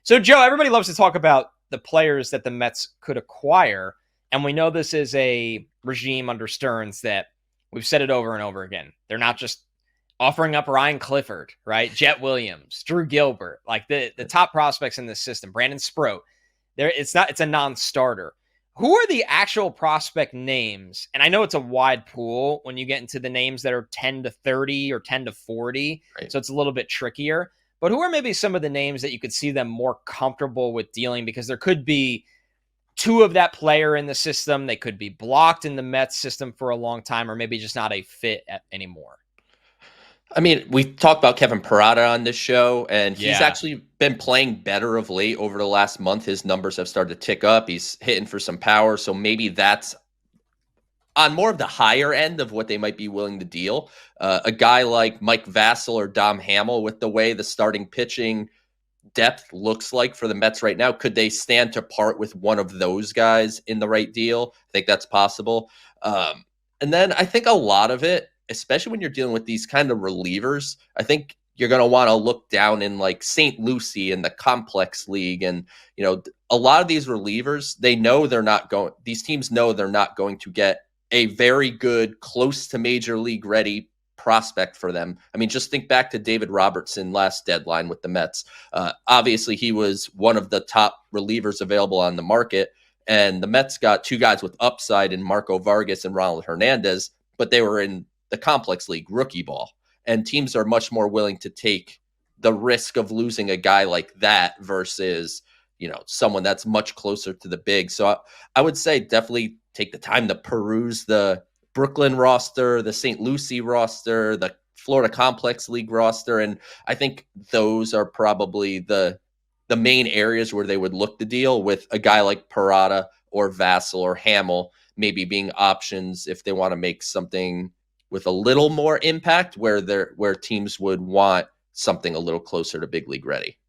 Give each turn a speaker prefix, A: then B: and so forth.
A: So, Joe, everybody loves to talk about the players that the Mets could acquire. And we know this is a regime under Stearns that we've said it over and over again. They're not just offering up Ryan Clifford, right? Jet Williams, Drew Gilbert, like the top prospects in this system, Brandon Sproat. It's a non-starter. Who are the actual prospect names? And I know it's a wide pool when you get into the names that are 10 to 30 or 10 to 40. Right. So it's a little bit trickier. But who are maybe some of the names that you could see them more comfortable with dealing? Because there could be two of that player in the system. They could be blocked in the Mets system for a long time, or maybe just not a fit anymore.
B: I mean, we talked about Kevin Parada on this show, and he's actually been playing better of late over the last month. His numbers have started to tick up. He's hitting for some power, so maybe that's on more of the higher end of what they might be willing to deal. A guy like Mike Vassell or Dom Hamill, with the way the starting pitching depth looks like for the Mets right now, could they stand to part with one of those guys in the right deal? I think that's possible. And then I think a lot of it, especially when you're dealing with these kind of relievers, I think you're going to want to look down in like St. Lucie in the complex league. And, you know, a lot of these relievers, these teams know they're not going to get a very good, close to major league ready prospect for them. I mean, just think back to David Robertson last deadline with the Mets. Obviously, he was one of the top relievers available on the market. And the Mets got two guys with upside in Marco Vargas and Ronald Hernandez, but they were in the complex league, rookie ball. And teams are much more willing to take the risk of losing a guy like that versus, you know, someone that's much closer to the big. So I would say definitely take the time to peruse the Brooklyn roster, the St. Lucie roster, the Florida Complex League roster. And I think those are probably the main areas where they would look to deal, with a guy like Parada or Vassell or Hamill maybe being options if they want to make something with a little more impact, where teams would want something a little closer to big league ready.